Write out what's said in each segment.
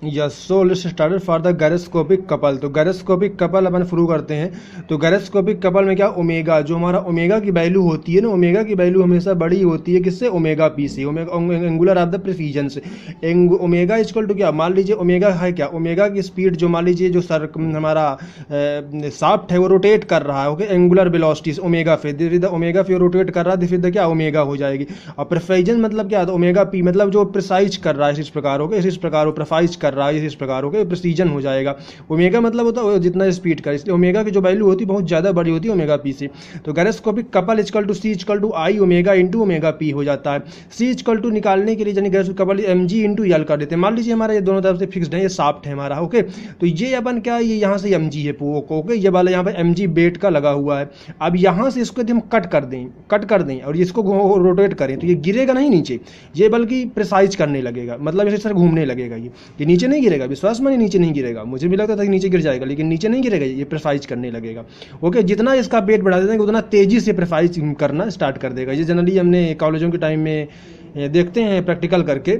Yes, so let's start for the gyroscopic couple. तो gyroscopic couple अपन शुरू करते हैं। तो गैरोस्कोपिक कपल में क्या, ओमेगा, जो हमारा ओमेगा की वैल्यू होती है ना, ओमेगा की वैल्यू हमेशा बड़ी होती है किससे, ओमेगा पी से, omega angular of the precision से। ओमेगा इक्वल टू क्या, मान लीजिए ओमेगा है क्या, ओमेगा की स्पीड जो मान लीजिए जो सर हमारा शाफ्ट है वो रोटेट कर रहा है, ओके, एंगुलर वेलोसिटी ओमेगा पे, ओमेगा पे रोटेट कर रहा है, फिर क्या ओमेगा हो जाएगी। और प्रेसिजन मतलब क्या, तो ओमेगा पी मतलब जो प्रिसाइज कर रहा है इस प्रकार, ओके, इस प्रकार प्रिसाइज कर रहा है इस प्रकार, ओके, प्रेसिजन हो जाएगा। ओमेगा मतलब होता है जितना स्पीड का, इसलिए ओमेगा की जो वैल्यू होती है बहुत ज़्यादा बड़ी होती है ओमेगा पी से। तो gyroscopic couple equal to C equal to I omega into omega P हो जाता है। सी इक्वल टू निकालने के लिए यानी gyroscopic couple M G into L कर देते हैं। मान लीजिए हमारा ये दोनों तरफ से फिक्स्ड है, ये शाफ्ट है हमारा, ओके, तो ये अपन क्या, ये यहाँ से एम जी है, ओके, ये वाला यहाँ पर एम जी बेट का लगा हुआ है। अब यहाँ से इसको यदि हम कट कर दें और इसको रोटेट करें तो ये गिरेगा नहीं नीचे, ये बल्कि प्रिसाइज करने लगेगा, मतलब इसे सर घूमने लगेगा। ये नीचे नहीं गिरेगा, विश्वास मानिए नीचे नहीं गिरेगा, मुझे भी लगता था कि नीचे गिर जाएगा, लेकिन नीचे नहीं गिरेगा, ये प्रिसाइज करने लगेगा, ओके। जितना इसका वेट बढ़ा देंगे उतना तेजी से प्रिसाइज करना स्टार्ट कर देगा। ये जनरली हमने कॉलेजों के टाइम में देखते हैं प्रैक्टिकल करके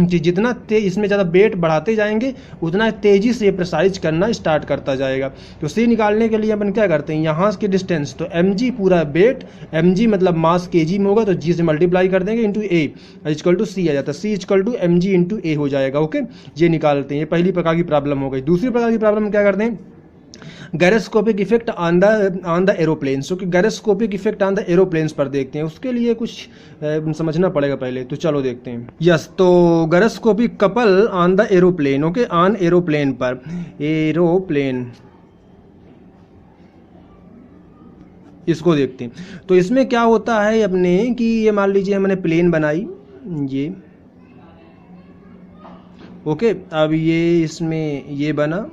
कि जितना इसमें ज़्यादा वेट बढ़ाते जाएंगे उतना तेज़ी से प्रिसाइज करना स्टार्ट करता जाएगा। तो सी निकालने के लिए अपन क्या करते हैं, यहाँ के डिस्टेंस, तो एम जी पूरा वेट, एम जी मतलब मास के जी में होगा, तो जी से मल्टीप्लाई कर देंगे into A equal to C आ जाता है, C equal to M G into A हो जाएगा, ओके। ये निकालते हैं, ये पहली प्रकार की प्रॉब्लम हो गई। दूसरी प्रकार की प्रॉब्लम क्या करते हैं, गैरोस्कोपिक इफेक्ट ऑन द एरोप्लेन्स, क्योंकि गैरोस्कोपिक इफेक्ट ऑन द एरोप्लेन्स पर देखते हैं, उसके लिए कुछ समझना पड़ेगा पहले, तो चलो देखते हैं। यस, तो gyroscopic couple on the aeroplane, okay, on aeroplane पर, एरोप्लेन इसको देखते हैं। तो इसमें क्या होता है अपने कि ये मान लीजिए हमने प्लेन बनाई, ये ओके, अब ये इसमें ये बना,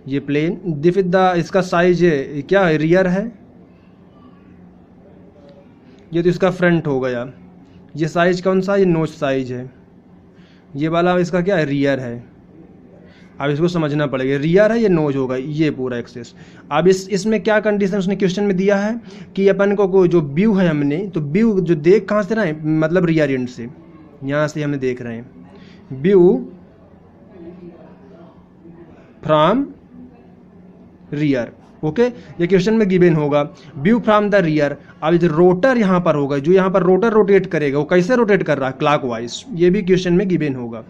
ये प्लेन इसका साइज क्या है, रियर है, ये तो इसका फ्रंट हो गया। ये साइज कौन सा, ये नोच साइज है, ये वाला इसका क्या है, रियर है। अब इसको समझना पड़ेगा, रियर है, ये नोज होगा, ये पूरा एक्सेस। अब इसमें क्या कंडीशन उसने क्वेश्चन में दिया है कि अपन को जो व्यू है हमने, तो व्यू जो देख कहाँ से रहे हैं, मतलब रियर एंड से, यहाँ से हमें देख रहे हैं, व्यू फ्रॉम रियर, ओके, ये क्वेश्चन में गिवन होगा, व्यू फ्रॉम द रियर। अब जो रोटर यहाँ पर होगा, जो यहाँ पर रोटर रोटेट करेगा, वो कैसे रोटेट कर रहा है, क्लॉकवाइज, ये भी क्वेश्चन में गिवन होगा।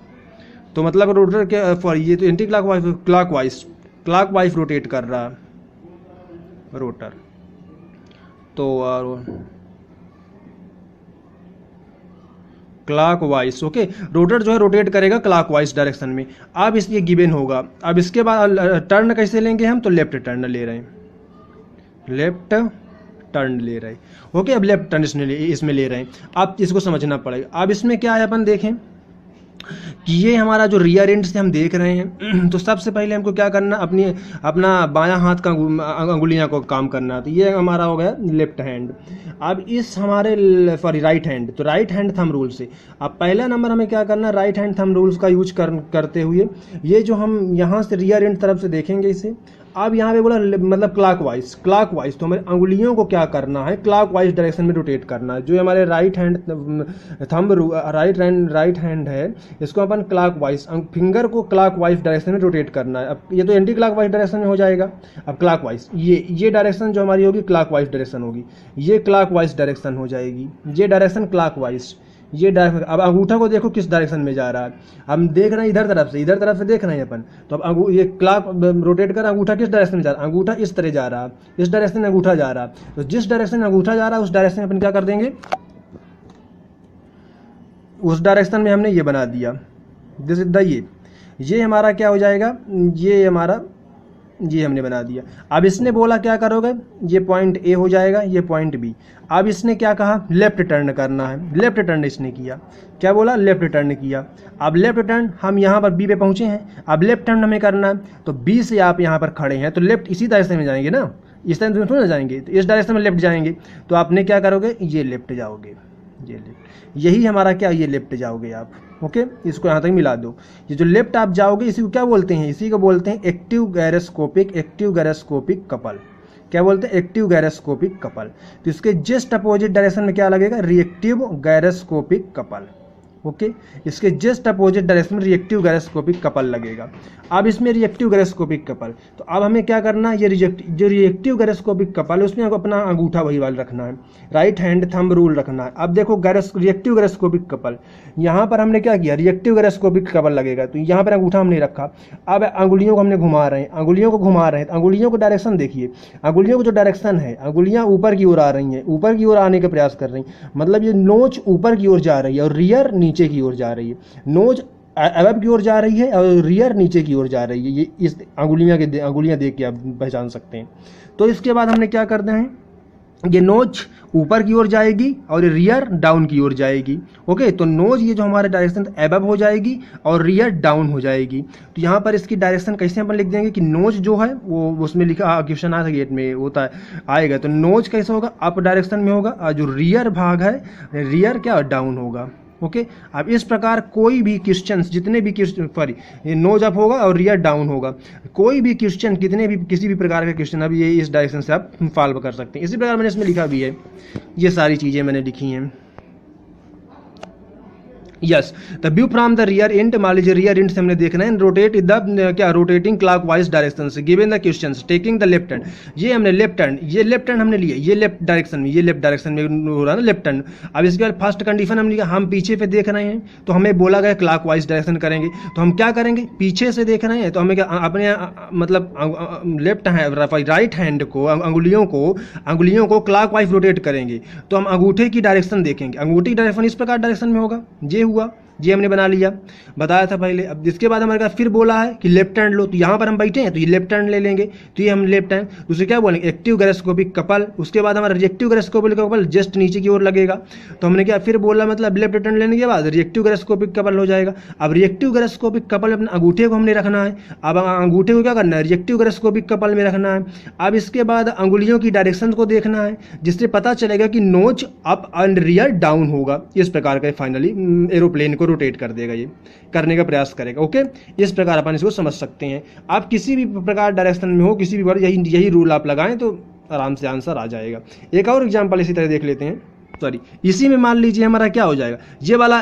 तो मतलब रोटर के फॉर ये तो एंटी क्लॉकवाइज रोटेट कर रहा है रोटर, तो क्लॉकवाइज, ओके, रोटर जो है रोटेट करेगा क्लॉकवाइज डायरेक्शन में। अब इस ये गिवन होगा। अब इसके बाद टर्न कैसे लेंगे हम, तो लेफ्ट टर्न ले रहे हैं, लेफ्ट टर्न ले रहे हैं, ओके। अब लेफ्ट टर्न इसमें ले रहे हैं। अब इसको समझना पड़ेगा। अब इसमें क्या है, अपन देखें कि ये हमारा जो रियर एंड से हम देख रहे हैं, तो सबसे पहले हमको क्या करना, अपना बायां हाथ का अंगुलियां को काम करना। तो ये हमारा हो गया लेफ्ट हैंड। अब इस हमारे सॉरी राइट हैंड, तो राइट हैंड थंब रूल से अब पहला नंबर हमें क्या करना, राइट हैंड थंब रूल्स का यूज करते हुए ये जो हम यहाँ से रियर एंड तरफ से देखेंगे इसे, अब यहाँ पे बोला मतलब क्लॉकवाइज, तो हमारे अंगुलियों को क्या करना है, क्लॉकवाइज डायरेक्शन में रोटेट करना है। जो हमारे राइट हैंड हैंड है, इसको अपन क्लॉकवाइज, फिंगर को क्लॉकवाइज डायरेक्शन में रोटेट करना है। अब ये तो एंटी क्लॉकवाइज डायरेक्शन में हो जाएगा। अब क्लॉकवाइज, ये डायरेक्शन जो हमारी होगी क्लॉकवाइज डायरेक्शन होगी, ये क्लॉकवाइज डायरेक्शन हो जाएगी, ये डायरेक्शन क्लॉकवाइज, ये डायरेक्शन। अब अंगूठा को देखो किस डायरेक्शन में जा रहा है, हम देख रहे हैं इधर तरफ से देख रहे हैं अपन। तो अब ये क्लॉक रोटेट कर, अंगूठा किस डायरेक्शन में जा रहा है, अंगूठा इस तरह जा रहा है, इस डायरेक्शन में अंगूठा जा रहा है। तो जिस डायरेक्शन में अंगूठा जा रहा है उस डायरेक्शन में अपन क्या कर देंगे, उस डायरेक्शन में हमने ये बना दिया, दिस इज द ये हमारा क्या हो जाएगा, ये हमने बना दिया। अब इसने बोला क्या करोगे, ये पॉइंट ए हो जाएगा, ये पॉइंट बी। अब इसने क्या कहा, लेफ्ट टर्न करना है, लेफ्ट टर्न इसने किया, क्या बोला, लेफ्ट टर्न किया। अब लेफ्ट टर्न हम यहाँ पर बी पे पहुँचे हैं, अब लेफ्ट टर्न हमें करना है, तो बी से आप यहाँ पर खड़े हैं, तो लेफ्ट इसी डायरेक्शन में जाएंगे ना, इस टाइम थोड़ी ना जाएंगे, तो इस डायरेक्शन में लेफ्ट जाएंगे। तो आपने क्या करोगे, ये लेफ्ट जाओगे, ये लेफ्ट, यही हमारा क्या, ये लेफ्ट जाओगे आप, ओके। इसको यहाँ तक मिला दो। ये जो लेफ्ट आप जाओगे इसी को क्या बोलते हैं, इसी को बोलते हैं एक्टिव गैरोस्कोपिक कपल। क्या बोलते हैं, एक्टिव गैरोस्कोपिक कपल। तो इसके जस्ट अपोजिट डायरेक्शन में क्या लगेगा, रिएक्टिव गैरोस्कोपिक कपल, ओके, इसके जस्ट अपोजिट डायरेक्शन में रिएक्टिव गायरोस्कोपिक कपल लगेगा। अब इसमें रिएक्टिव गायरोस्कोपिक कपल, तो अब हमें क्या करना है, ये जो रिएक्टिव गायरोस्कोपिक कपल है उसमें अपना अंगूठा वही वाला रखना है, राइट हैंड थंब रूल रखना है। अब देखो रिएक्टिव गायरोस्कोपिक कपल, यहाँ पर हमने क्या किया, रिएक्टिव गायरोस्कोपिक कपल लगेगा, तो यहाँ पर अंगूठा हमने रखा। अब अंगुलियों को हमने घुमा रहे हैं, अंगुलियों को घुमा रहे हैं, तो अंगुलियों को डायरेक्शन देखिए, अंगुलियों को जो डायरेक्शन है, अंगुलियाँ ऊपर की ओर आ रही हैं, ऊपर की ओर आने का प्रयास कर रही हैं, मतलब ये नोच ऊपर की ओर जा रही है और रियर नीचे की ओर जा रही है। नोच अबव की ओर जा रही है और रियर नीचे की ओर जा रही है। ये इस अंगुलियां देख के आप पहचान सकते हैं। तो इसके बाद हमने क्या करना है, ये नोच ऊपर की ओर जाएगी और रियर डाउन की ओर जाएगी। ओके, तो नोज ये जो हमारे डायरेक्शन अबव हो जाएगी और रियर डाउन हो जाएगी। तो यहाँ पर इसकी डायरेक्शन कैसे अपन लिख देंगे कि नोज जो है वो उसमें लिखा क्वेश्चन आया था गेट में होता है आएगा, तो नोज कैसे होगा, अप डायरेक्शन में होगा और जो रियर भाग है रियर क्या डाउन होगा। ओके, अब इस प्रकार कोई भी क्वेश्चन, जितने भी क्वेश्चन, सॉरी, नोज अप होगा और रियर डाउन होगा, कोई भी क्वेश्चन, किसी भी प्रकार का क्वेश्चन अब ये इस डायरेक्शन से आप सॉल्व कर सकते हैं। इसी प्रकार मैंने इसमें लिखा भी है, ये सारी चीज़ें मैंने लिखी हैं। Yes, the view from the rear and, मान लीजिए रियर एंड से हमने देखना है, रोटेट द क्या रोटेटिंग क्लॉकवाइज डायरेक्शन से, given the questions taking the left hand, ये हमने लेफ्ट हैंड हमने लिया, ये लेफ्ट डायरेक्शन में, ये लेफ्ट डायरेक्शन में हो रहा है ना लेफ्ट हैंड। अब इसके बाद फर्स्ट कंडीशन हमने लिखा, हम पीछे पे देख रहे हैं तो हमें बोला गया क्लॉकवाइज डायरेक्शन करेंगे, तो हम क्या करेंगे, पीछे से देख रहे हैं तो हमें क्या अपने मतलब लेफ्ट हैंड राइट हैंड को अंगुलियों को क्लॉकवाइज रोटेट करेंगे, तो हम अंगूठे की डायरेक्शन देखेंगे। अंगूठे की डायरेक्शन इस प्रकार डायरेक्शन में होगा, ये हुआ, ये हमने बना लिया, बताया था पहले। अब इसके बाद हमारे पास फिर बोला है कि लेफ्ट हैंड लो, तो यहाँ पर हम बैठे हैं तो ये लेफ्ट हैंड ले लेंगे, तो ये हम लेफ्ट हैंड, दूसरे क्या बोलेंगे, एक्टिव गायरोस्कोपिक कपल। उसके बाद हमारा रिएक्टिव गायरोस्कोपिक कपल जस्ट नीचे की ओर लगेगा, तो हमने क्या फिर बोला, मतलब लेफ्ट हैंड लेने के बाद रिएक्टिव गायरोस्कोपिक कपल हो जाएगा। अब रिएक्टिव गायरोस्कोपिक कपल में अपने अंगूठे को हमने रखना है, अब अंगूठे को क्या करना है, रिएक्टिव गायरोस्कोपिक कपल में रखना है। अब इसके बाद अंगुलियों की डायरेक्शन को देखना है, जिससे पता चलेगा कि नोच अप एंड रियर डाउन होगा। इस प्रकार का फाइनली एरोप्लेन को रोटेट कर देगा, ये करने का प्रयास करेगा। ओके, इस प्रकार अपन इसको समझ सकते हैं। आप किसी भी प्रकार डायरेक्शन में हो, किसी भी बार यही रूल आप लगाएं तो आराम से आंसर आ जाएगा। एक और एग्जांपल इसी तरह देख लेते हैं, सॉरी, इसी में मान लीजिए हमारा क्या हो जाएगा, ये वाला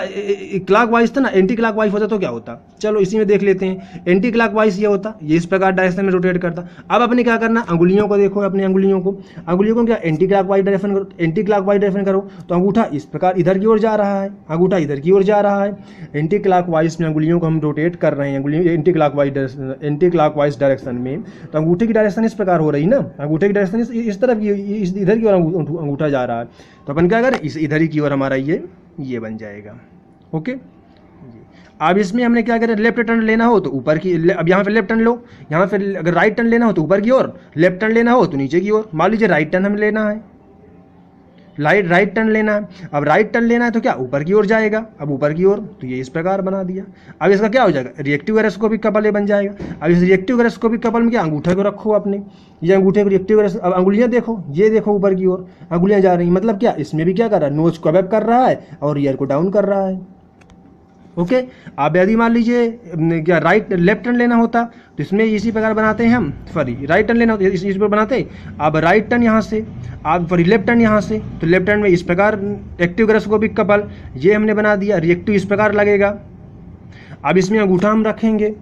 क्लॉकवाइज था ना, एंटी क्लॉकवाइज होता तो क्या होता, चलो इसी में देख लेते हैं। एंटी क्लॉकवाइज ये होता, ये इस प्रकार डायरेक्शन में रोटेट करता। अब अपने क्या करना, अंगुलियों को देखो, अपनी अंगुलियों को क्या एंटी क्लॉकवाइज डायरेक्शन करो, एंटी क्लॉकवाइज डायरेक्शन करो, तो अंगूठा इस प्रकार इधर की ओर जा रहा है, अंगूठा इधर की ओर जा रहा है। एंटी क्लॉकवाइज में अंगुलियों को हम रोटेट कर रहे हैं, अंगुलियों एंटी क्लॉकवाइज डायरेक्शन में, तो अंगूठे की डायरेक्शन इस प्रकार हो रही ना, अंगूठे की डायरेक्शन इस तरफ इधर की ओर अंगूठा जा रहा है, तो अपन क्या करें, इस इधर ही की ओर हमारा ये बन जाएगा। ओके, अब इसमें हमने क्या करें, लेफ्ट टर्न लेना हो तो ऊपर की, अब यहाँ पे लेफ्ट टर्न लो, यहाँ पे अगर राइट टर्न लेना हो तो ऊपर की ओर, लेफ्ट टर्न लेना हो तो नीचे की ओर। मान लीजिए राइट टर्न हमें लेना है, राइट टर्न लेना है, अब राइट टर्न लेना है तो क्या ऊपर की ओर जाएगा, अब ऊपर की ओर, तो ये इस प्रकार बना दिया। अब इसका क्या हो जाएगा, रिएक्टिव गायरोस्कोपिक कपल ये बन जाएगा। अब इस रिएक्टिव गायरोस्कोपिक कपल में क्या, अंगूठे को रखो अपने, ये अंगूठे को रिएक्टिव, अब अंगुलियां देखो, ये देखो ऊपर की ओर अंगुलियां जा रही हैं, मतलब क्या, इसमें भी क्या कर रहा है, नोज को अप कर रहा है और रियर को डाउन कर रहा है। ओके, अब यदि मान लीजिए क्या लेफ्ट टर्न लेना होता तो इसमें इसी प्रकार बनाते हैं हम, सॉरी राइट टर्न लेना होता इस पर बनाते। अब राइट टर्न यहाँ से, अब सॉरी लेफ्ट टर्न यहाँ से, तो लेफ्ट टर्न में इस प्रकार एक्टिव गायरोस्कोपिक कपल ये हमने बना दिया, रिएक्टिव इस प्रकार लगेगा। अब इसमें अंगूठा हम रखेंगे,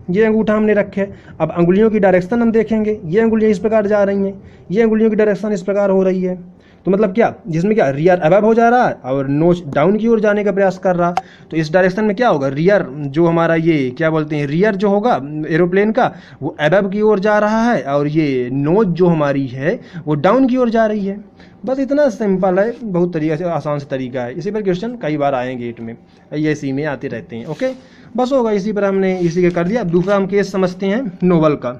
ये अंगूठा हमने रखे। अब अंगुलियों की डायरेक्शन हम देखेंगे, ये अंगुलियाँ इस प्रकार जा रही हैं, ये अंगुलियों की डायरेक्शन इस प्रकार हो रही है, तो मतलब क्या, जिसमें क्या रियर अबव हो जा रहा है और नोच डाउन की ओर जाने का प्रयास कर रहा, तो इस डायरेक्शन में क्या होगा, रियर जो हमारा ये क्या बोलते हैं, रियर जो होगा एरोप्लेन का वो अबव की ओर जा रहा है और ये नोच जो हमारी है वो डाउन की ओर जा रही है। बस इतना सिंपल है, बहुत तरीका से आसान से तरीका है। इसी पर क्वेश्चन कई बार आएंगे गेट में, ये इसी में आते रहते हैं। ओके, बस होगा, इसी पर हमने इसी का कर दिया। अब दूसरा हम केस समझते हैं नोबल का।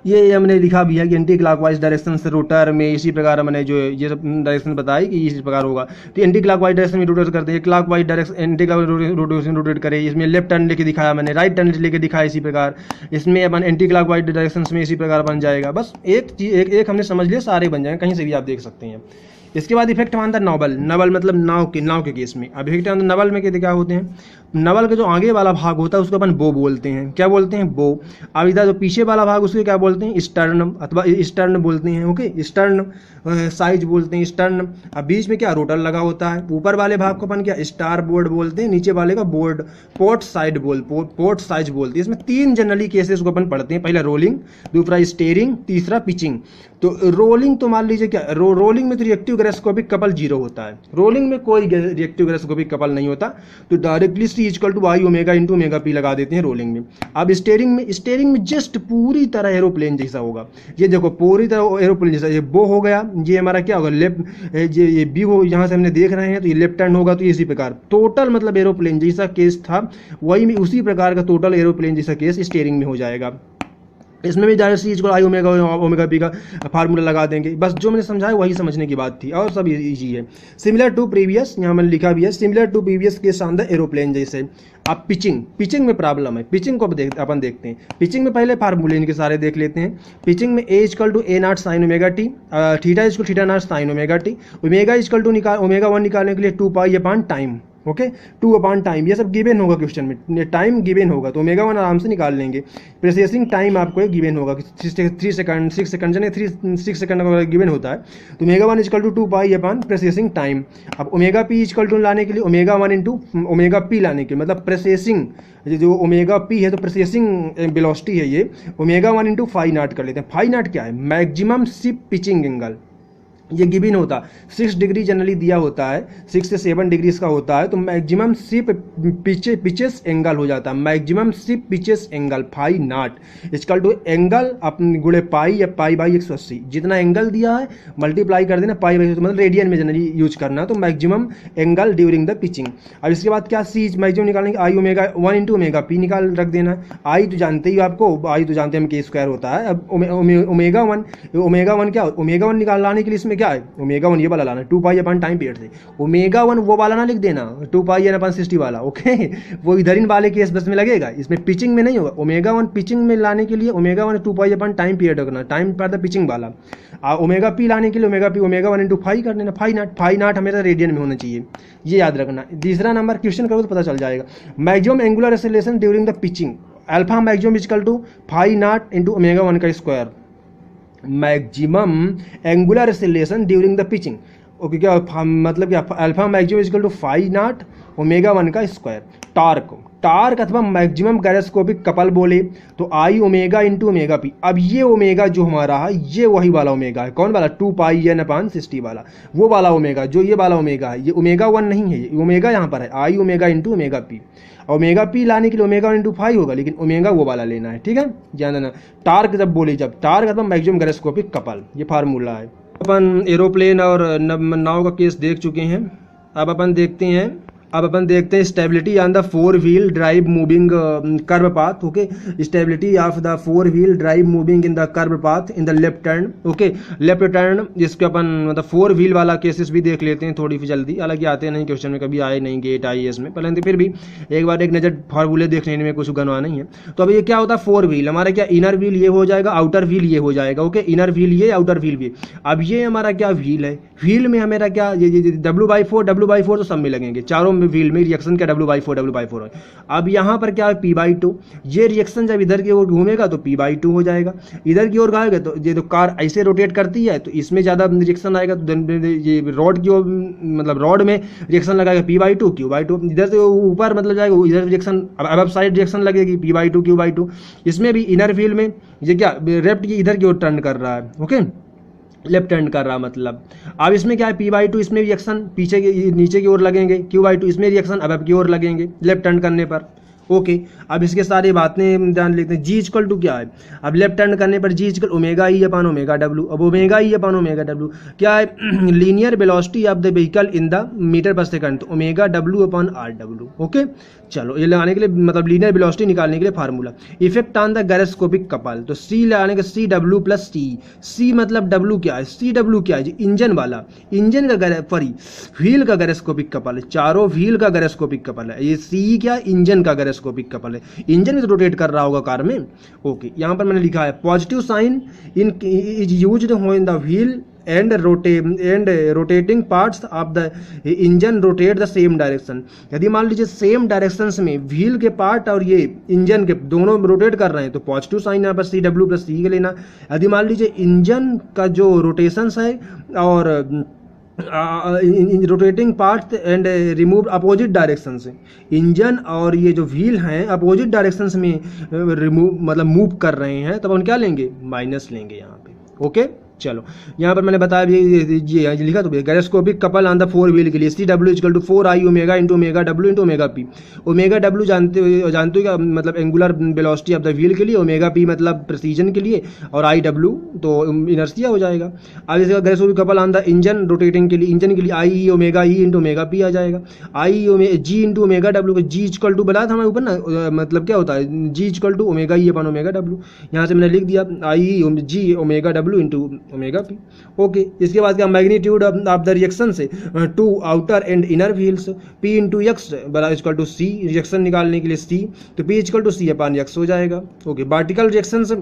ये हमने लिखा भी है कि एंटी क्लॉकवाइज डायरेक्शन से रोटर में इसी प्रकार हमने जो ये सब डायरेक्शन बताई कि इसी प्रकार होगा, तो एंटी क्लॉकवाइज डायरेक्शन में रोटेट करते हैं, clockwise direction anti clockwise rotate करे। इसमें लेफ्ट टर्न लेके दिखाया मैंने, राइट टर्न लेके दिखाया इसी प्रकार। इसमें अपन एंटी क्लॉकवाइज डायरेक्शन में इसी प्रकार बन जाएगा। बस एक हमने समझ लिया, सारे बन जाएंगे, कहीं से भी आप देख सकते हैं। इसके बाद effect on the novel, Naval मतलब नाव के केस में। अब इफेक्ट ऑन द नवल में क्या होते हैं, नवल का जो आगे वाला भाग होता है उसको अपन बो बोलते हैं। क्या बोलते हैं, बो। अब इधर जो पीछे वाला भाग उसको क्या बोलते हैं, स्टर्नम अथवा स्टर्न बोलते हैं। ओके, स्टर्न साइज बोलते हैं, स्टर्न। अब बीच में क्या रोटर लगा होता है, ऊपर वाले भाग को अपन क्या स्टार बोर्ड बोलते हैं, नीचे वाले का board port side port size बोलते हैं। इसमें 3 जनरली केसेस को अपन पढ़ते हैं, पहला रोलिंग, दूसरा स्टीयरिंग, तीसरा पिचिंग। तो रोलिंग तो मान लीजिए क्या रोलिंग में तो रिएक्टिव गैरोस्कोपिक कपल 0 होता है, रोलिंग में कोई रिएक्टिव गैरोस्कोपिक कपल नहीं होता, तो directly c equal to I omega into omega p लगा देते हैं रोलिंग में। अब स्टीयरिंग में जस्ट पूरी तरह एरोप्लेन जैसा होगा, ये देखो पूरी तरह एरोप्लेन जैसा, ये बो हो गया, ये हमारा क्या होगा लेफ्ट, ये बी हो, यहाँ से हमने देख रहे हैं तो ये लेफ्ट टर्न होगा, तो इसी प्रकार टोटल मतलब एरोप्लेन जैसा केस था वही में उसी प्रकार का टोटल एरोप्लेन जैसा केस स्टीयरिंग में हो जाएगा। इसमें भी डायरेक्ट सी इक्वल आई ओमेगा पी का फार्मूला लगा देंगे, बस जो मैंने समझाया वही समझने की बात थी और सब इजी है। सिमिलर टू प्रीवियस, यहाँ मैंने लिखा भी है सिमिलर टू प्रीवियस के शानदार एरोप्लेन जैसे। अब पिचिंग में प्रॉब्लम है, पिचिंग को अपन देखते हैं। पिचिंग में पहले फार्मूले इनके सारे देख लेते हैं। पिचिंग में A equal to A naught sine omega t, theta equal theta naught sine omega t, omega equal to omega 1 निकालने के लिए 2 pi upon time, okay 2 upon time, ये सब गिवन होगा क्वेश्चन में, टाइम गिवन होगा तो ओमेगा 1 आराम से निकाल लेंगे। प्रोसेसिंग टाइम आपको एक गिवन होगा 3 सेकंड 6 सेकंड यानी 6 सेकंड का गिवन होता है, तो omega 1 equal to 2 pi upon processing time. अब ओमेगा पी इक्वल टू लाने के लिए ओमेगा 1 इंटू ओमेगा पी लाने के मतलब प्रोसेसिंग जो ओमेगा पी है तो प्रोसेसिंग वेलोसिटी है ये, ओमेगा 1 इंटू फाई नॉट कर लेते हैं। फाई नॉट क्या है, मैक्सिमम शिप पिचिंग एंगल, ये गिवन होता 6 डिग्री जनरली दिया होता है, 6 से 7 डिग्री इसका होता है, तो मैक्सिमम शिप पिचेस एंगल हो जाता है, maximum ship pitches angle phi nought equal to angle अपने गुणे पाई या पाई बाई 180, जितना एंगल दिया है मल्टीप्लाई कर देना पाई बाई, मतलब रेडियन में जनरली यूज करना, तो maximum angle during the pitching. अब इसके बाद क्या सी मैक्सिमम निकालने के आई ओमेगा 1 इंटू ओमेगा पी निकाल रख देना। आई तो जानते ही आपको, आई तो जानते हैं हम के स्क्वायर होता है। अब ओमेगा 1 क्या ओमेगा 1 निकालने के लिए इसमें क्या है ओमेगा 1 ये वाला लाना 2 पाई अपॉन टाइम पीरियड से, ओमेगा 1 वो वाला ना लिख देना 2 पाई अपॉन 60 वाला, ओके वो इधर इन वाले केस बस में लगेगा, इसमें पिचिंग में नहीं होगा। ओमेगा 1 पिचिंग में लाने के लिए omega 1 2 pi upon time period रखना, टाइम पर द पिचिंग वाला। ओमेगा पी लाने के लिए ओमेगा 1 इंटू फाई कर देना, फाई नॉट हमेशा रेडियन में होना चाहिए, ये याद रखना। तीसरा नंबर क्वेश्चन करो तो पता चल जाएगा। Maximum angular acceleration during the pitching, alpha maximum equal to phi nought into omega 1 का square, maximum angular acceleration during the pitching, okay क्या मतलब क्या alpha maximum equal to phi nought omega 1 का स्क्वायर। टार्क अथवा maximum gyroscopic couple बोले तो I omega into omega p. अब ये ओमेगा जो हमारा है ये वही वाला ओमेगा है, कौन वाला 2 पाई एन अपॉन 60 वाला, वो वाला ओमेगा जो ये वाला ओमेगा है, ये ओमेगा 1 नहीं है, ये ओमेगा यहाँ पर है I omega into omega P. Omega P लाने के लिए ओमेगा 1 इंटू फाई होगा, लेकिन ओमेगा वो वाला लेना है, ठीक है ध्यान देना। टार्क जब बोले जब टार्क अथवा मैक्सिमम गैरोस्कोपिक कपल, ये फार्मूला है। अपन एरोप्लेन और नाव का केस देख चुके हैं, अब अपन देखते हैं stability on the 4 wheel drive moving curve path, okay stability of the 4 wheel drive moving in the curve path in the left turn, okay left turn, जिसके अपन मतलब 4 व्हील वाला केसेस भी देख लेते हैं थोड़ी जल्दी, हालांकि आते नहीं क्वेश्चन में, कभी आए नहीं गेट आई इसमें, परंतु फिर भी एक बार एक नज़र फार्मूले देख लेने में कुछ गनवा नहीं है। तो अब ये क्या होता है 4 व्हील हमारा क्या इनर व्हील ये हो जाएगा, आउटर व्हील ये हो जाएगा, ओके इनर व्हील ये आउटर व्हील ये। अब ये हमारा क्या व्हील है, व्हील में हमारा क्या ये W/4 तो सब में लगेंगे, चारों व्हील में रिएक्शन क्या W/4 है। अब यहाँ पर क्या है P/2, ये रिएक्शन जब इधर की ओर घूमेगा तो P/2 हो जाएगा, इधर की ओर घाएगा तो ये तो कार ऐसे रोटेट करती है तो इसमें ज़्यादा रिएक्शन आएगा, तो ये रॉड की ओर मतलब रॉड में रिएक्शन लगाएगा P/2 Q/2, इधर से ऊपर मतलब जाएगा इधर रिएक्शन अब साइड रिएक्शन लगेगी P/2 Q/2। इसमें भी इनर व्हील में ये क्या लेफ्ट की इधर की ओर टर्न कर रहा है, ओके लेफ्ट हैंड कर रहा मतलब। अब इसमें क्या है P/2 इसमें रिएक्शन पीछे के नीचे की ओर लगेंगे, Q/2 इसमें रिएक्शन अब की ओर लगेंगे लेफ्ट हैंड करने पर, ओके अब इसके सारी बातें ध्यान लेते हैं। जी इक्वल टू क्या है, अब लेफ्ट टर्न करने पर G equal omega E upon omega W. अब omega E upon omega W क्या है linear velocity of the vehicle in the metre पर सेकंड, तो omega W upon R W, okay चलो ये लगाने के लिए मतलब लीनियर वेलोसिटी निकालने के लिए formula. Effect on the gyroscopic couple, तो सी लगाने के C W plus T, C मतलब डब्ल्यू क्या है, सी डब्ल्यू क्या है इंजन वाला, इंजन का सॉरी व्हील का गैरोस्कोपिक कपल है, चारों व्हील का गैरोस्कोपिक कपल है, ये सी क्या इंजन का गैरोस्कोपिक कपल है, इंजन में तो रोटेट कर रहा होगा कार में, ओके यहाँ पर मैंने लिखा है positive sign in is used when the wheel and rotating parts of the engine rotate the same direction. यदि मान लीजिए सेम डायरेक्शंस में व्हील के पार्ट और ये इंजन के दोनों रोटेट कर रहे हैं तो पॉजिटिव साइन यहाँ पर सी डब्ल्यू प्लस सी के लेना। यदि मान लीजिए इंजन का जो रोटेशंस है और rotating part and remove opposite direction से, इंजन और ये जो व्हील हैं अपोजिट डायरेक्शंस में रिमूव मतलब मूव कर रहे हैं, तब हम क्या लेंगे, माइनस लेंगे यहाँ पे। ओके चलो यहाँ पर मैंने बताया ये लिखा तो gyroscopic couple on the four wheel के लिए C W equal to 4i omega into omega W into omega P. Omega W जानते हो क्या मतलब angular velocity of the wheel के लिए, ओमेगा पी मतलब प्रेसिजन के लिए, और आई डब्ल्यू तो इनर्शिया हो जाएगा। अब इसका gyroscopic couple on the engine rotating के लिए, इंजन के लिए I omega E into omega P आ जाएगा। I G into omega W को जी इक्वल टू बताया था हमारे ऊपर ना, मतलब क्या होता है G equal to omega E upon omega W, यहाँ से मैंने लिख दिया I G omega W into omega P. Okay इसके बाद क्या मैग्नीट्यूड ऑफ द रिएक्शन से to outer and inner wheels P into X बराबर इक्वल टू सी, रिएक्शन निकालने के लिए सी तो P equal to C upon X हो जाएगा। ओके वर्टिकल रिएक्शन से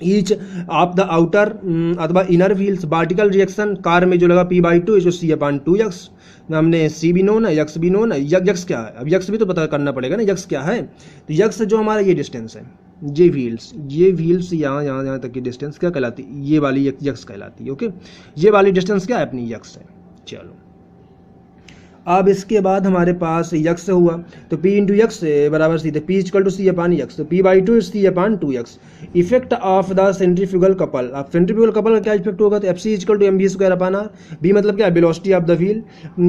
ईच ऑफ द आउटर अथवा inner wheels, vertical reaction car में जो लगा p by two C upon two x, हमने सी भी नोन है यक्स भी नोन है, यक्स क्या है, अब यक्स भी तो पता करना पड़ेगा ना यक्स क्या है, तो यक्स जो हमारा ये डिस्टेंस है, ये व्हील्स यहाँ तक की डिस्टेंस क्या कहलाती है, ये वाली यक्स कहलाती है। ओके ये वाली डिस्टेंस क्या है अपनी यक्स है। चलो अब इसके बाद हमारे पास यक्स हुआ तो p इंटू यक्स बराबर c, p equal to C upon x, तो p by two C upon two x. Effect of the centrifugal couple, अब सेंट्रीफ्यूगल कपल का क्या इफेक्ट होगा, तो f c equal to M B square upon r, b मतलब क्या velocity of the wheel,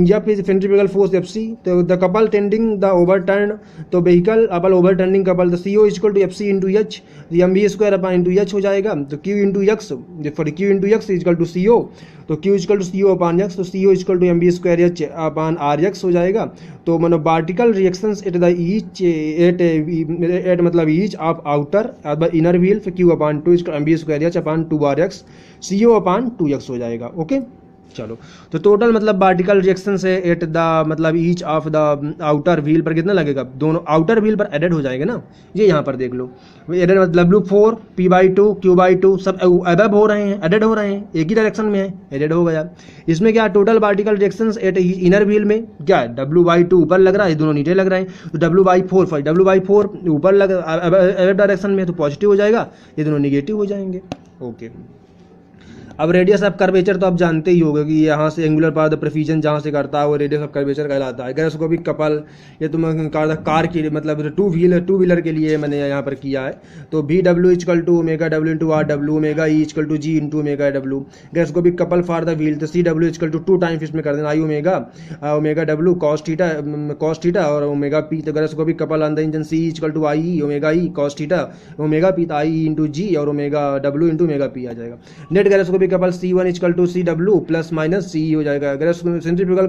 या फिर सेंट्रीफ्यूगल फोर्स एफ सी, तो the couple tending the overturn, तो व्हीकल अपल ओवर टर्निंग कपल, तो C O equal to F C into H, M B square upon into H हो जाएगा, तो Q into X for Q into X equal to C O, तो Q equal to C O upon x, तो C O equal to M B square H upon R X हो जाएगा। तो मतलब vertical reactions at the each at मतलब each of outer अथवा inner wheel फिर Q upon two M B square H upon two R X, C O upon two X हो जाएगा। Okay चलो तो टोटल मतलब वर्टिकल रिएक्शन से at the मतलब each of the outer wheel पर कितना लगेगा, दोनों आउटर व्हील पर एडेड हो जाएंगे ना, ये यहाँ पर देख लो एडेड मतलब W4 P by to Q by two सब एडब हो रहे हैं, एडेड हो रहे हैं, एक ही डायरेक्शन में है, एडेड हो गया। इसमें क्या total vertical reaction at inner wheel में क्या है W/2 ऊपर लग रहा है, दोनों नीचे लग रहे हैं, तो W/4 ऊपर लग एडेड डायरेक्शन में तो पॉजिटिव हो जाएगा, ये दोनों निगेटिव हो जाएंगे। ओके अब रेडियस ऑफ कर्वेचर तो आप जानते ही होंगे कि यहाँ से एंगुलर पाथ ऑफ प्रेसिजन जहाँ से करता है वो रेडियस ऑफ कर्वेचर कहलाता है। गैरोस्कोपिक कपल ये तो मैं कार की मतलब टू व्हीलर के लिए मैंने यहाँ पर किया है, तो V W equal to omega W into R W, omega E equal to G into omega W. Gyroscopic couple for the wheel तो C W equal to 2 times इसमें कर देना I omega W cos theta और omega P, तो gyroscopic couple on the engine C equal to I omega E cos theta omega P, तो I into G और omega W into omega P आ जाएगा। Net gyroscopic couple C1 equal to C W plus minus C हो जाएगा। Centrifugal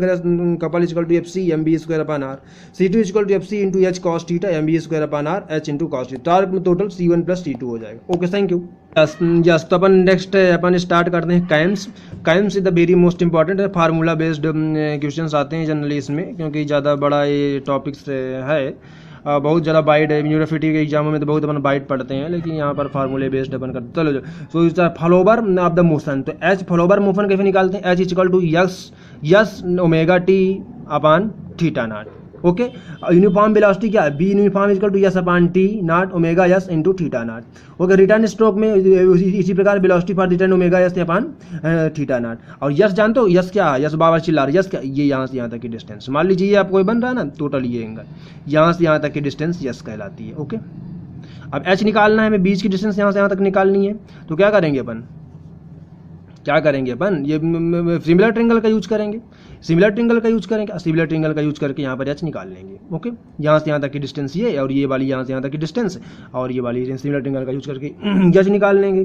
couple equal to F C M B square upon R, C2 equal to F C into H cos theta M B square upon R H into cos theta, torque में total C1 plus C2 हो जाएगा। Okay thank you. Yes तो अपन next अपन start करते हैं camps. Camps is the very most important formula based questions आते हैं generally इसमें, क्योंकि ज़्यादा बड़ा ये टॉपिक्स है, बहुत ज़्यादा बाइट है, यूनिवर्सिटी के एग्जामों में तो बहुत अपन बाइट पढ़ते हैं, लेकिन यहाँ पर फार्मूले बेस्ड अपन करते। चलो so follower of the motion, तो एच फॉलोवर मोशन कैसे निकालते हैं, H equal to S omega T upon theta naught. Okay uniform velocity क्या है, V uniform equal to S upon T naught omega S into theta naught. Okay return stroke में इसी प्रकार velocity for return omega S upon theta naught. और S जानते हो yes क्या है, यस बाबा चिल्ला यस क्या, ये यहाँ से यहाँ तक की डिस्टेंस, मान लीजिए ये आपको बन रहा है ना टोटल ये एंगल, यहाँ से यहाँ तक की डिस्टेंस यस कहलाती है। ओके अब एच निकालना है, हमें बीच की डिस्टेंस यहाँ से यहाँ तक निकालनी है, तो क्या करेंगे अपन ये सिमिलर ट्रिंगल का यूज करेंगे, सिमिलर ट्रिंगल का यूज करके यहाँ पर एच निकाल लेंगे। ओके यहाँ से यहाँ तक की डिस्टेंस ये और ये वाली यहाँ से यहाँ तक की डिस्टेंस और ये वाली सिमिलर ट्रिंगल का यूज करके एच निकाल लेंगे।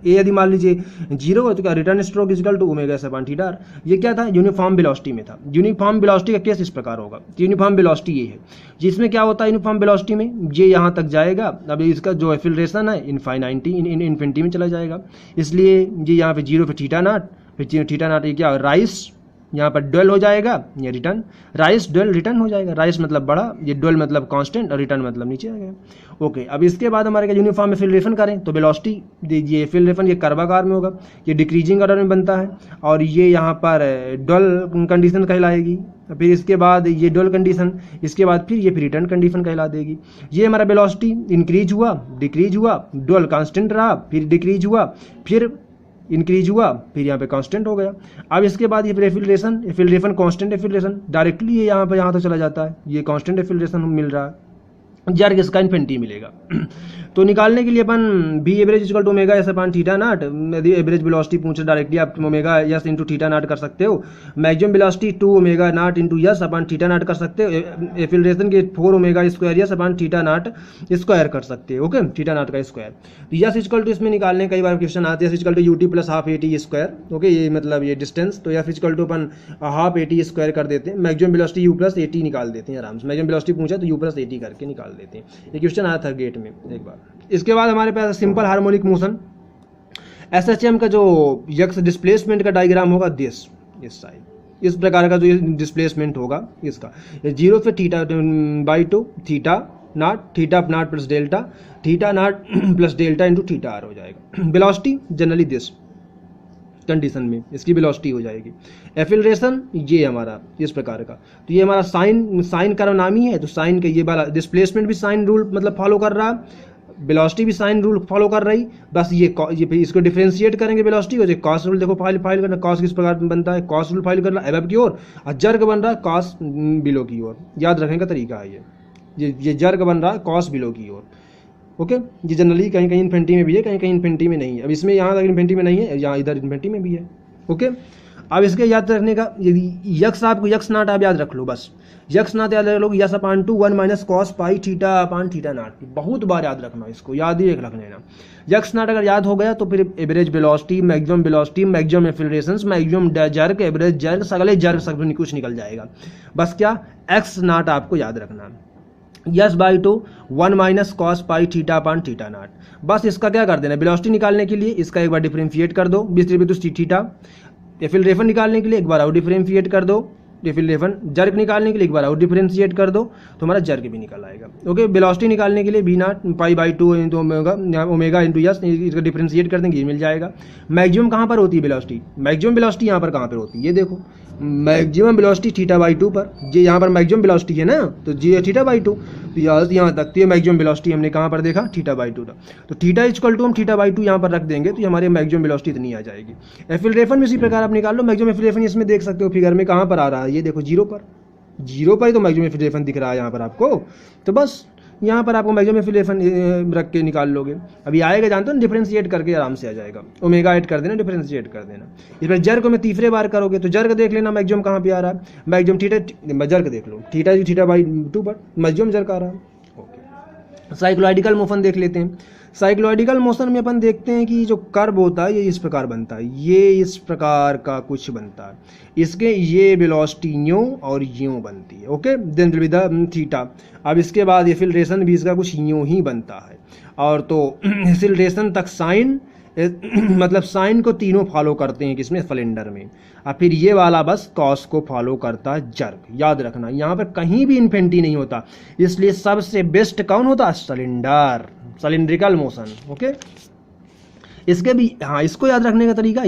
ए यदि मान लीजिए 0 है तो क्या return stroke equal to omega S upon theta. ये क्या था, यूनिफॉर्म वेलोसिटी में था। यूनिफॉर्म वेलोसिटी का केस इस प्रकार होगा, यूनिफॉर्म वेलोसिटी ये है जिसमें क्या होता है, यूनिफॉर्म वेलोसिटी में ये यहाँ तक जाएगा, अब इसका जो एक्सीलरेशन है इन्फिनिटी में चला जाएगा, इसलिए ये यहाँ पे 0 पे थीटा नॉट, फिर थीटा नॉट ये क्या राइस यहाँ पर ड्वेल हो जाएगा, ये रिटर्न, राइस ड्वेल रिटर्न हो जाएगा, राइस मतलब बड़ा, ये ड्वेल मतलब कांस्टेंट और रिटर्न मतलब नीचे आ गया। ओके, अब इसके बाद हमारे क्या यूनिफॉर्म में फिल्ट्रेशन करें तो वेलोसिटी दीजिए, फिल्ट्रेशन ये कर्वाकार में होगा, ये डिक्रीजिंग ऑर्डर में बनता है और ये यहाँ पर ड्वेल कंडीशन कहलाएगी। फिर इसके बाद ये ड्वेल कंडीशन, इसके बाद फिर ये रिटर्न कंडीशन कहला देगी। ये हमारा वेलोसिटी इंक्रीज हुआ, डिक्रीज हुआ, ड्वेल कांस्टेंट रहा, फिर डिक्रीज हुआ, फिर इंक्रीज हुआ, फिर यहाँ पे कांस्टेंट हो गया। अब इसके बाद ये एफिल्ट्रेशन, एफिल्ट्रेशन कांस्टेंट एफिल्ट्रेशन डायरेक्टली ये यहाँ पे यहाँ तक चला जाता है, ये कांस्टेंट एफिल्ट्रेशन मिल रहा है, जर्ग इसका इन्फिनिटी मिलेगा। तो निकालने के लिए अपन B average equal to omega S upon theta naught, यदि एवरेज वेलोसिटी पूछे डायरेक्टली आप omega S into theta naught कर सकते हो, maximum velocity 2 omega naught into S upon theta naught कर सकते हो, एफिल्ट्रेशन के 4 omega square S upon theta naught square कर सकते हो। ओके, थीटा नॉट का स्क्वायर। तो एस इक्वल टू इसमें निकालने कई बार क्वेश्चन आते हैं, S equal to UT plus half AT square. Okay, ये मतलब ये डिस्टेंस, तो एफ इक्वल टू अपन हाफ एटी स्क्वायर कर देते हैं, maximum velocity U plus AT निकाल देते हैं आराम से, मैक्सिमम वेलोसिटी पूछा तो यू प्लस एटी करके निकाल देते हैं। ये क्वेश्चन आया था गेट में एक बार। इसके बाद हमारे पास सिंपल हार्मोनिक मोशन, एसएचएम का जो यक्स डिस्प्लेसमेंट का डायग्राम होगा दिस, इस साइड इस प्रकार का जो डिस्प्लेसमेंट होगा इसका, 0 से theta by 2 theta naught plus delta, theta naught plus delta into theta R हो जाएगा। वेलोसिटी जनरली दिस कंडीशन में इसकी वेलोसिटी हो जाएगी। एफिल्ट्रेशन ये हमारा इस प्रकार का, तो ये हमारा साइन कर्व नामी है, तो साइन का ये वाला डिस्प्लेसमेंट भी साइन रूल मतलब फॉलो कर रहा है, वेलोसिटी भी साइन रूल फॉलो कर रही, बस ये इसको डिफरेंशिएट करेंगे वेलोसिटी को। कॉस रूल देखो फाइल करना, कॉस किस प्रकार बनता है, कॉस रूल फाइल करना एबव की ओर, और जर्ग बन रहा है कॉस बिलो की ओर, याद रखने का तरीका है ये जर्ग बन रहा है कॉस बिलो की ओर। ओके, ये जनरली कहीं कहीं इन्फिनिटी में भी है, कहीं कहीं इन्फिनिटी में नहीं है। अब इसमें यहाँ तक इन्फिनिटी में नहीं है, यहाँ इधर इन्फिनिटी में भी है। ओके, अब इसके याद रखने का, यदि यक्स आपको यक्स नॉट आप याद रख लो, बस यक्स नॉट याद रख लो, S upon two 1 minus cos pi theta upon theta naught, बहुत बार याद रखना, इसको याद ही रख लेना। यक्स नॉट अगर याद हो गया तो फिर average velocity, maximum acceleration, maximum jerk, average jerk, सगले जर्क सब कुछ निकल जाएगा। बस क्या एक्स नॉट आपको याद रखना, yes by two 1 minus cos pi theta upon theta not. बस इसका क्या कर देना, वेलोसिटी निकालने के लिए इसका एक बार डिफरेंशिएट कर दो, 20 थीटा, एफिल्ट्रेशन निकालने के लिए एक बार और डिफरेंशिएट कर दो, एफिल्ट्रेशन जर्क निकालने के लिए एक बार और डिफरेंशिएट कर दो, तो हमारा जर्क भी निकल आएगा। ओके, वेलोसिटी निकालने के लिए V naught pi by 2 into omega into S, इसका डिफरेंशिएट कर देंगे, ये मिल जाएगा। मैक्सिमम कहाँ पर होती है वेलोसिटी, मैक्सिमम वेलोसिटी यहाँ पर कहाँ पर होती है, ये देखो मैक्सिमम वेलोसिटी थीटा बाई 2 पर, ये यहाँ पर मैक्सिमम वेलोसिटी है ना, तो जी थीटा बाई 2, तो यहाँ तक, तो ये मैक्सिमम वेलोसिटी हमने कहाँ पर देखा, थीटा बाई 2 था, तो थीटा इक्वल टू हम थीटा बाई 2 यहाँ पर रख देंगे, तो हमारे मैक्सिमम वेलोसिटी इतनी आ जाएगी। एफिल्ट्रेशन भी इसी प्रकार आप निकाल लो, मैक्सिमम एफिल्ट्रेशन इसमें देख सकते हो फिगर में कहाँ पर आ रहा है, ये देखो 0 पर ही तो मैक्सिमम एफिल्ट्रेशन दिख रहा है यहाँ पर आपको, तो बस यहाँ पर आपको मैक्सिमम एफिल्ट्रेशन रख के निकाल लोगे। अभी आएगा जानते हो, डिफरेंशिएट करके आराम से आ जाएगा, ओमेगा ऐड कर देना, डिफरेंशिएट कर देना। इस पर जर्क में तीसरे बार करोगे तो जर्क देख लेना मैक्सिमम कहाँ पे आ रहा है, मैक्सिमम थीटा, जर्क देख लो थीटा बाई 2 पर मैक्सिमम जर्क आ रहा है। ओके, साइक्लोइडिकल मोशन देख लेते हैं। साइक्लोइडिकल मोशन में अपन देखते हैं कि जो कर्व होता है ये इस प्रकार बनता है, ये इस प्रकार का कुछ बनता है, इसके ये वेलोसिटी यूं और यूं बनती है। Okay, then with the theta. अब इसके बाद एफिल्ट्रेशन भी इसका कुछ यूं ही बनता है, और तो एफिल्ट्रेशन तक साइन मतलब साइन को तीनों फॉलो करते हैं किसमें, सिलेंडर में, और फिर ये वाला बस कॉस को फॉलो करता है जर्क। याद रखना यहाँ पर कहीं भी इन्फिनिटी नहीं होता, इसलिए सबसे बेस्ट कौन होता है, सिलेंडर, सिलिंड्रिकल मोशन। ओके, इसके भी हाँ, इसको याद रखने का तरीका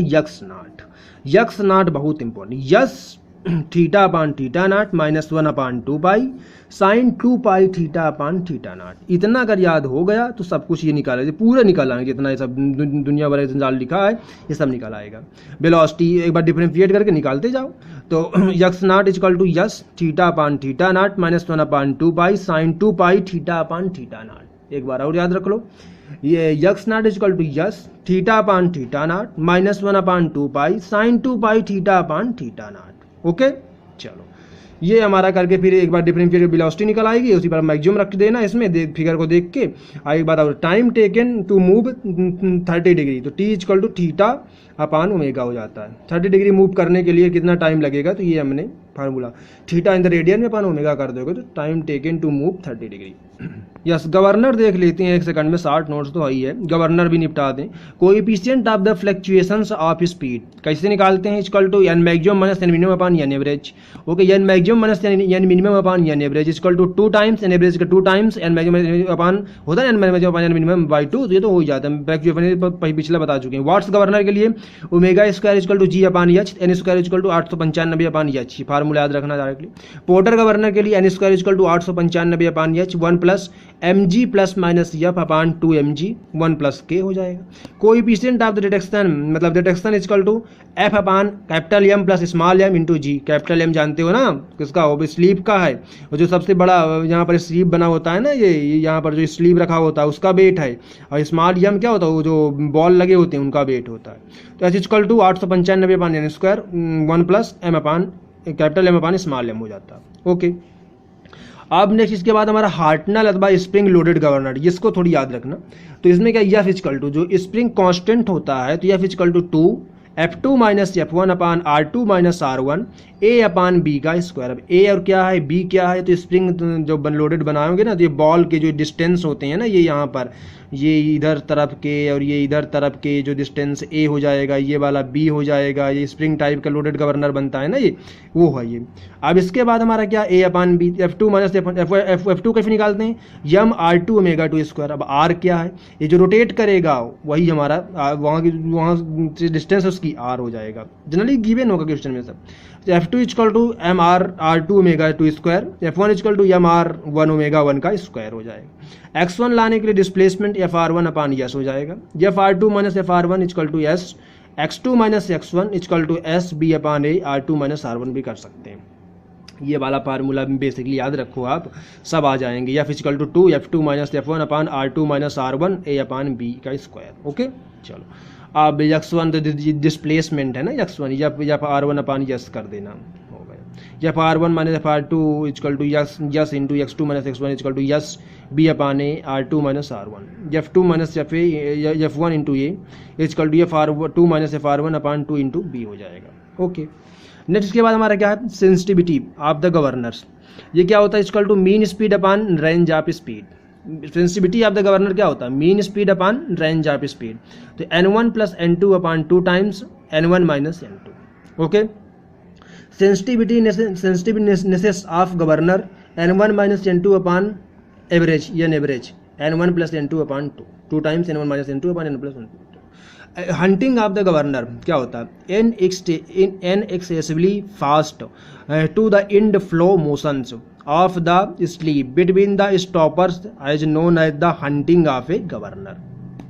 यक्स नॉट बहुत important, yes theta upon theta naught minus 1 upon 2 pi sine 2 pi theta upon theta not. इतना अगर याद हो गया तो सब कुछ ये निकाला, पूरा निकल आएंगे, जितना ये सब दुनिया भर जंजाल लिखा है ये सब निकल आएगा। वेलोसिटी एक बार डिफरेंशिएट करके निकालते जाओ, तो X naught equal to S theta upon theta naught minus 1 upon 2 pi sine 2 pi theta upon theta naught. एक बार और याद रख लो, ये X naught equal to S theta upon theta naught minus 1 upon 2 pi sine 2 pi theta upon theta naught. Okay, चलो ये हमारा करके फिर एक बार डिफरेंशिएट वेलोसिटी निकल आएगी, उसी पर मैक्सिमम रख देना इसमें, फिगर को देख के। एक बार और time taken to move 30 degree, तो T equal to theta upon omega हो जाता है। 30 डिग्री मूव करने के लिए कितना टाइम लगेगा, तो ये हमने formula theta in the radian में अपान ओमेगा कर दोगे तो time taken to move 30 degree. Yes, governor देख लेते हैं 1 सेकंड में, 60 नोट्स तो ही है, गवर्नर भी निपटा दें। Coefficient of the fluctuations of speed कैसे निकालते हैं, equal to N maximum minus N minimum upon N average. Okay, N maximum minus N minimum upon N average equal to 2 times N average का 2 times N maximum upon होता है N maximum upon N minimum by 2, तो ये तो हो ही जाता है, पिछला बता चुके हैं। वाट्स गवर्नर के लिए omega square equal to G upon H, N square equal to 895 upon H, formula याद रखना डायरेक्टली। पोर्टर गवर्नर के लिए N square equal to 895 upon H, 1 plus M G plus minus F upon 2 M G, 1 plus K हो जाएगा। Coefficient of the detection मतलब detection equal to F upon capital M plus small M into G. Capital M जानते हो ना किसका, वो sleeve का है, वो जो सबसे बड़ा यहाँ पर स्लीव बना होता है ना, ये यहाँ पर जो स्लीव रखा होता है उसका वेट है, और स्मॉल एम क्या होता है, वो जो बॉल लगे होते हैं उनका वेट होता है। तो H equal to 895 upon N square 1 plus M upon capital M upon small M हो जाता है। ओके, अब नेक्स्ट इसके बाद हमारा हार्टनल अथवा स्प्रिंग लोडेड गवर्नर, इसको थोड़ी याद रखना। तो इसमें क्या एफ इक्वल टू जो स्प्रिंग कांस्टेंट होता है, तो F equal to 2 F2 minus F1 upon R2 minus R1 A upon B का स्क्वायर। अब ए और क्या है, बी क्या है, तो स्प्रिंग जो लोडेड बनाओगे ना, तो ये बॉल के जो डिस्टेंस होते हैं ना, ये यहाँ पर ये इधर तरफ के और ये इधर तरफ के जो डिस्टेंस ए हो जाएगा, ये वाला बी हो जाएगा, ये स्प्रिंग टाइप का लोडेड गवर्नर बनता है ना, ये वो है ये। अब इसके बाद हमारा क्या ए upon B, F2 minus F2 कैसे निकालते हैं, यम R2 ओमेगा 2 स्क्वायर। अब R क्या है, ये जो रोटेट करेगा वही हमारा वहाँ से डिस्टेंस उसकी R हो जाएगा, जनरली गिवन होगा क्वेश्चन में सब। F2 equal to M R R2 omega 2 square, F1 equal to M R 1 omega 1 का स्क्वायर हो जाएगा। x1 लाने के लिए डिस्प्लेसमेंट FR1 अपान यस हो जाएगा, FR2 minus FR1 equal to S, x2 minus x1 equal to S B upon A, R2 minus R1 भी कर सकते हैं। ये वाला फार्मूला बेसिकली याद रखो आप, सब आ जाएंगे। F equal to 2 F2 minus F1 upon R2 minus R1 A upon B का स्क्वायर। ओके, चलो अब x1 तो डिस्प्लेसमेंट है ना, x1 या R1 अपान यस कर देना हो गया। F R1 minus FR2 equal to S into x2 minus x1 equal to S B upon A R2 minus R1, F2 minus F1 into A equal to FR2 minus FR1 upon 2 into B हो जाएगा। Okay, next इसके बाद हमारा क्या है, sensitivity of the governors. ये क्या होता है, equal to mean speed upon range of speed. Sensitivity of the governor क्या होता है, mean speed upon range of speed. तो n1 plus n2 upon 2 times n1 minus n2। Okay, sensitiveness of governor n1 minus n2 upon average, N average n1 plus n2 upon 2 times n1 minus n2 upon n plus n2। Hunting of the governor क्या होता है, an excessively fast to the end flow motions of the sleeve between the stoppers as known as the hunting of a governor.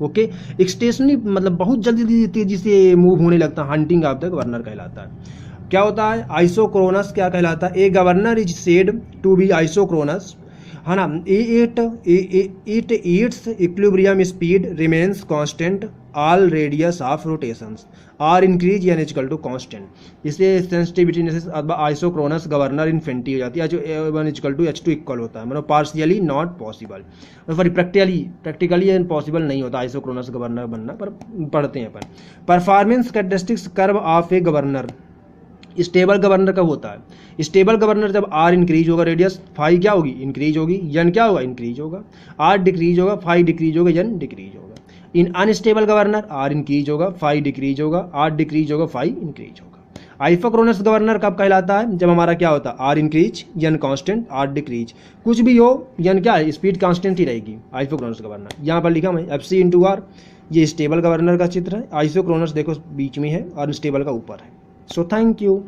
Okay, एक्सटेशनली मतलब बहुत जल्दी तेजी से move होने लगता है, हंटिंग ऑफ द गवर्नर कहलाता है। क्या होता है, आइसोक्रोनस क्या कहलाता है, a governor is said to be isochronous, है ना। It its equilibrium speed remains constant all radius of rotations are increase यानी इक्वल टू कांस्टेंट। इसे सेंसिटिविटी आइसोक्रोनस गवर्नर इन्फिनिटी हो जाती है, जो A1 equal to H2 equal होता है, मतलब partially not possible, sorry practically possible नहीं होता आइसोक्रोनस गवर्नर बनना, पर पढ़ते हैं अपन। Performance characteristics curve of a governor, stable governor कब होता है, स्टेबल गवर्नर जब आर इंक्रीज होगा, रेडियस फाई क्या होगी, इंक्रीज होगी, यन क्या होगा, इंक्रीज होगा, आर डिक्रीज होगा, फाई डिक्रीज होगा, यन डिक्रीज होगा। In unstable governor R increase होगा, फाई डिक्रीज होगा, आर डिक्रीज होगा, फाई इंक्रीज होगा। आइसोक्रोनस गवर्नर कब कहलाता है, जब हमारा क्या होता है, R increase, N constant, R decrease, कुछ भी हो यन क्या है, स्पीड कांस्टेंट ही रहेगी। आइसोक्रोनस गवर्नर यहाँ पर लिखा मैं FC इंटू आर, ये स्टेबल गवर्नर का चित्र है। आइसोक्रोनस देखो बीच में है और स्टेबल का ऊपर है। So thank you.